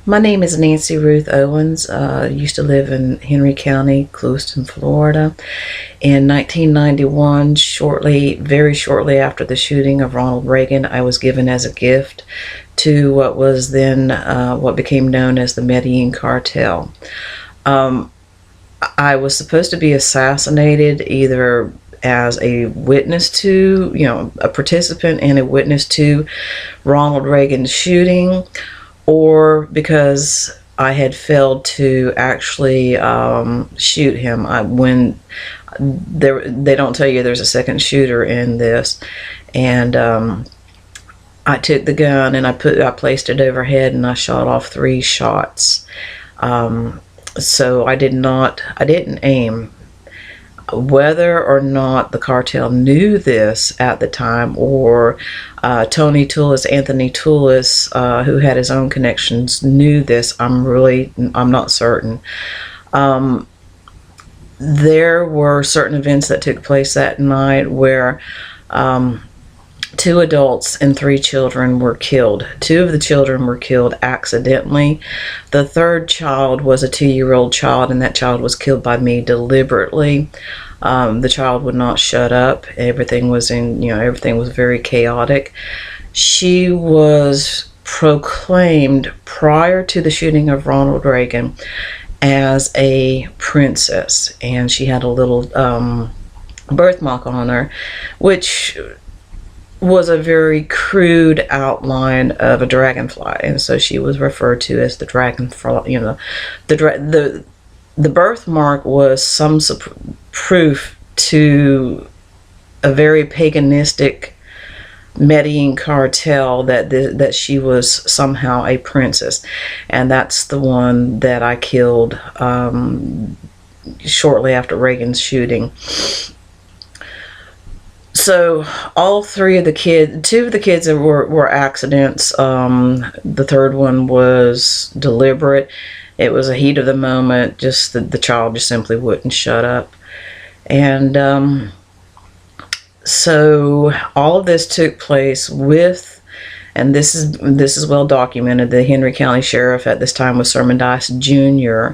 My name is Nancy Ruth Owens. Used to live in Henry County, Clewiston, Florida. In 1991, very shortly after the shooting of Ronald Reagan, I was given as a gift to what became known as the Medellin cartel. I was supposed to be assassinated either as a witness to, a participant and a witness to Ronald Reagan's shooting, or because I had failed to actually shoot him. They don't tell you there's a second shooter in this, and I took the gun and I placed it overhead and I shot off 3 shots. So I didn't aim. Whether or not the cartel knew this at the time, or Anthony Toulis, who had his own connections, knew this, I'm not certain. There were certain events that took place that night where 2 adults and 3 children were killed. 2 of the children were killed accidentally. The 3rd child was a 2-year-old child, and that child was killed by me deliberately. The child would not shut up. Everything was very chaotic. She was proclaimed prior to the shooting of Ronald Reagan as a princess, and she had a little birthmark on her, which was a very crude outline of a dragonfly, and so she was referred to as the dragonfly. The birthmark was some proof to a very paganistic Medellin cartel that she was somehow a princess, and that's the one that I killed shortly after Reagan's shooting. So all 2 of the kids were accidents. The 3rd one was deliberate. It was a heat of the moment. Just the child just simply wouldn't shut up. And so all of this took place with, and this is well documented, the Henry County Sheriff at this time was Sermon Dice Jr.,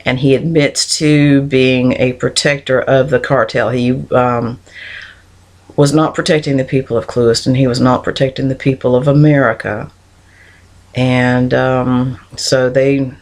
and he admits to being a protector of the cartel. He was not protecting the people of Clewiston. He was not protecting the people of America. And so the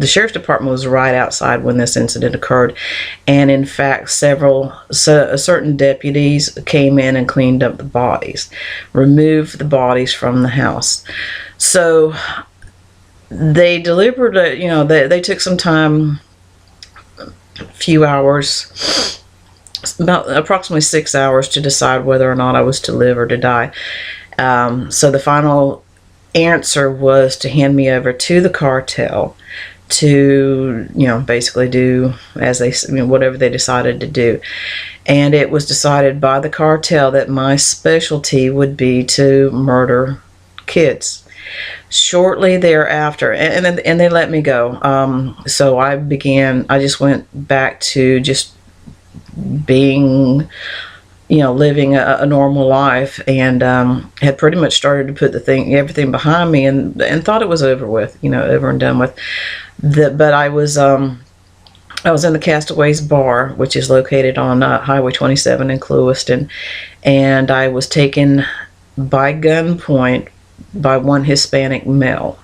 sheriff's department was right outside when this incident occurred, and in fact certain deputies came in and cleaned up the bodies, removed the bodies from the house. So they they took some time, a few hours, about approximately 6 hours, to decide whether or not I was to live or to die. So the final answer was to hand me over to the cartel to, basically do as whatever they decided to do. And it was decided by the cartel that my specialty would be to murder kids. Shortly thereafter, and they let me go. So I just went back to just being, living a normal life, and had pretty much started to put everything behind me, and thought it was over with, over and done with. But I was in the Castaways Bar, which is located on Highway 27 in Clewiston, and I was taken by gunpoint by one Hispanic male.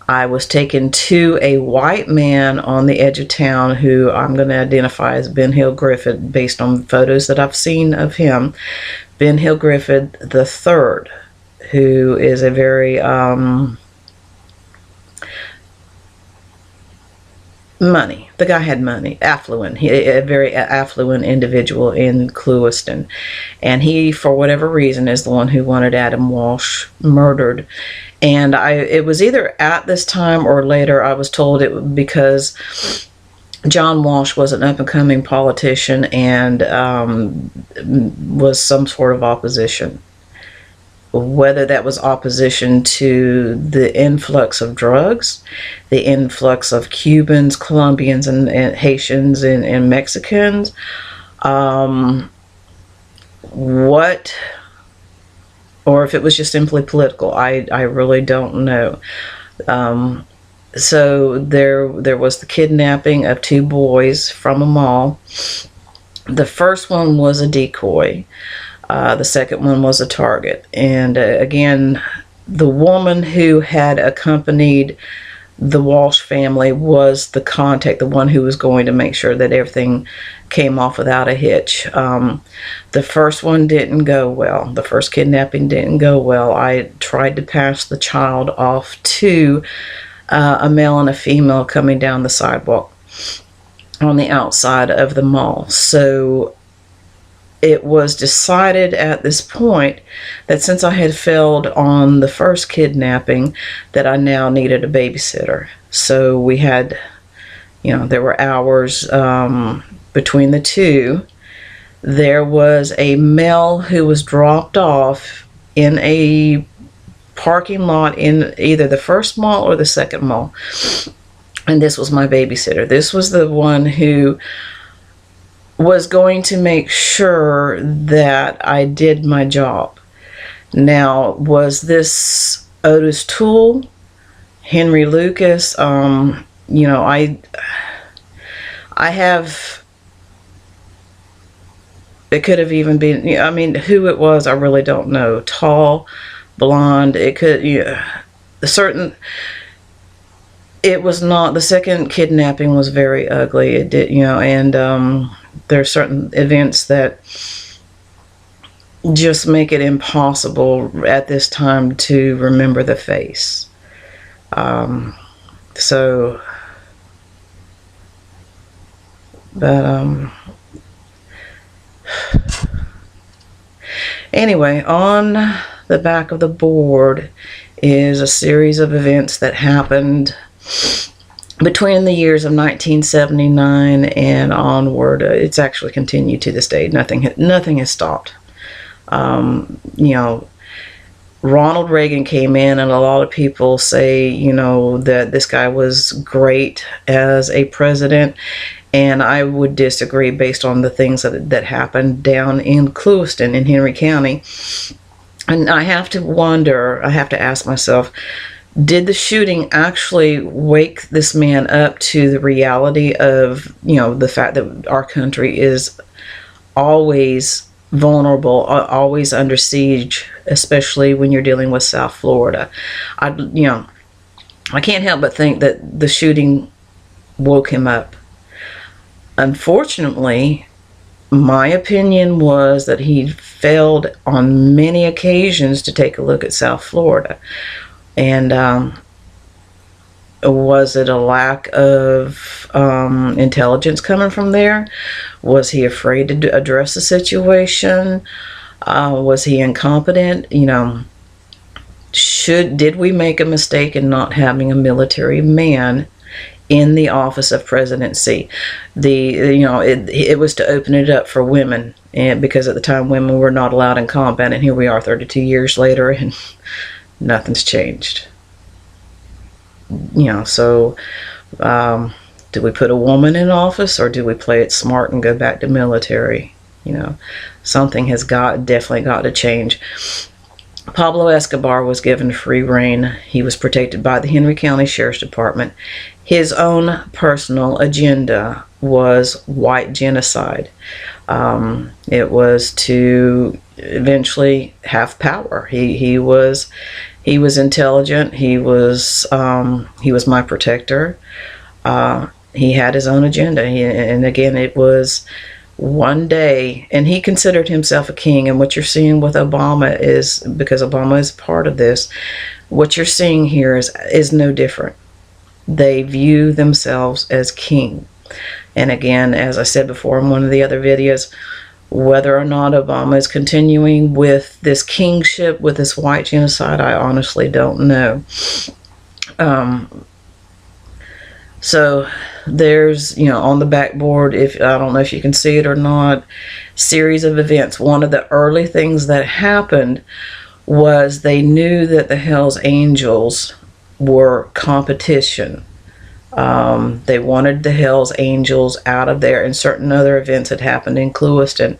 I was taken to a white man on the edge of town who I'm going to identify as Ben Hill Griffith based on photos that I've seen of him. Ben Hill Griffith the third, who is a very the guy had money, affluent, a very affluent individual in Clewiston, and he, for whatever reason, is the one who wanted Adam Walsh murdered. And it was either at this time or later, I was told because John Walsh was an up-and-coming politician and was some sort of opposition. Whether that was opposition to the influx of drugs, the influx of Cubans, Colombians, and Haitians and Mexicans, or if it was just simply political, I really don't know. So there was the kidnapping of 2 boys from a mall. The first one was a decoy. The second one was a target. And again, the woman who had accompanied the Walsh family was the contact, the one who was going to make sure that everything came off without a hitch. The first one didn't go well. The first kidnapping didn't go well. I tried to pass the child off to a male and a female coming down the sidewalk on the outside of the mall. So it was decided at this point that since I had failed on the first kidnapping, that I now needed a babysitter. So we had, there were hours between the two. There was a male who was dropped off in a parking lot in either the first mall or the second mall. And this was my babysitter. This was the one who was going to make sure that I did my job. Now, was this Otis Toole, Henry Lucas? I have, it could have even been, who it was, I really don't know. Tall, blonde, it could, it was not, the second kidnapping was very ugly. It did, and there are certain events that just make it impossible at this time to remember the face. Anyway, on the back of the board is a series of events that happened between the years of 1979 and onward. It's actually continued to this day. Nothing has stopped. Ronald Reagan came in, and a lot of people say, that this guy was great as a president, and I would disagree based on the things that happened down in Clewiston in Henry County. And I have to ask myself, did the shooting actually wake this man up to the reality of, the fact that our country is always vulnerable, always under siege, especially when you're dealing with South Florida? I can't help but think that the shooting woke him up. Unfortunately, my opinion was that he failed on many occasions to take a look at South Florida. And was it a lack of intelligence coming from there? Was he afraid to address the situation? Was he incompetent? Did we make a mistake in not having a military man in the office of presidency? It was to open it up for women, and because at the time women were not allowed in combat, and here we are 32 years later, and nothing's changed. So do we put a woman in office, or do we play it smart and go back to military? Something has definitely got to change. Pablo Escobar was given free rein. He was protected by the Henry County Sheriff's Department. His own personal agenda was white genocide. It was to eventually have power. He was intelligent. He was my protector. He had his own agenda, and again, it was one day, and he considered himself a king. And what you're seeing with Obama is, because Obama is part of this, what you're seeing here is no different. They view themselves as king. And again, as I said before in one of the other videos, whether or not Obama is continuing with this kingship, with this white genocide, I honestly don't know. So there's, on the backboard, I don't know if you can see it or not, series of events. One of the early things that happened was they knew that the Hells Angels were competition. They wanted the Hells Angels out of there, and certain other events had happened in Clewiston.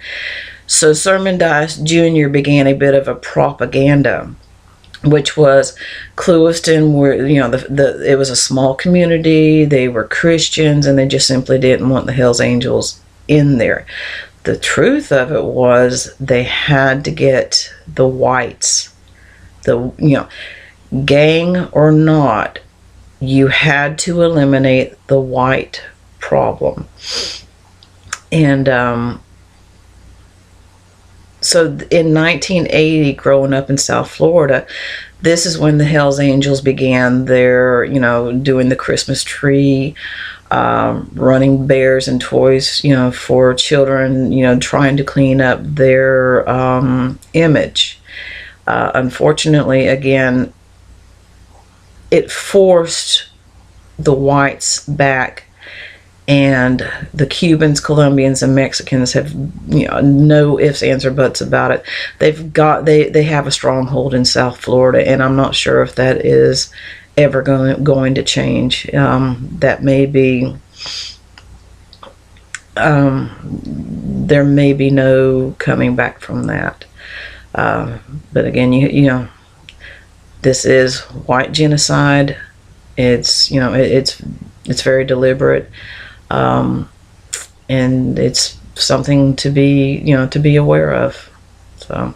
So Sermon Dice Jr. began a bit of a propaganda which was Clewiston, where it was a small community. They were Christians, and they just simply didn't want the Hells Angels in there. The truth of it was they had to get the whites, gang or not, you had to eliminate the white problem. And so in 1980, growing up in South Florida, this is when the Hells Angels began their, doing the Christmas tree, running bears and toys, for children, trying to clean up their image. Unfortunately, again, it forced the whites back, and the Cubans, Colombians, and Mexicans have, no ifs, ands, or buts about it. They have a stronghold in South Florida, and I'm not sure if that is ever going to change. That may be, there may be no coming back from that. But again, this is white genocide. It's it's very deliberate, and it's something to be aware of. So.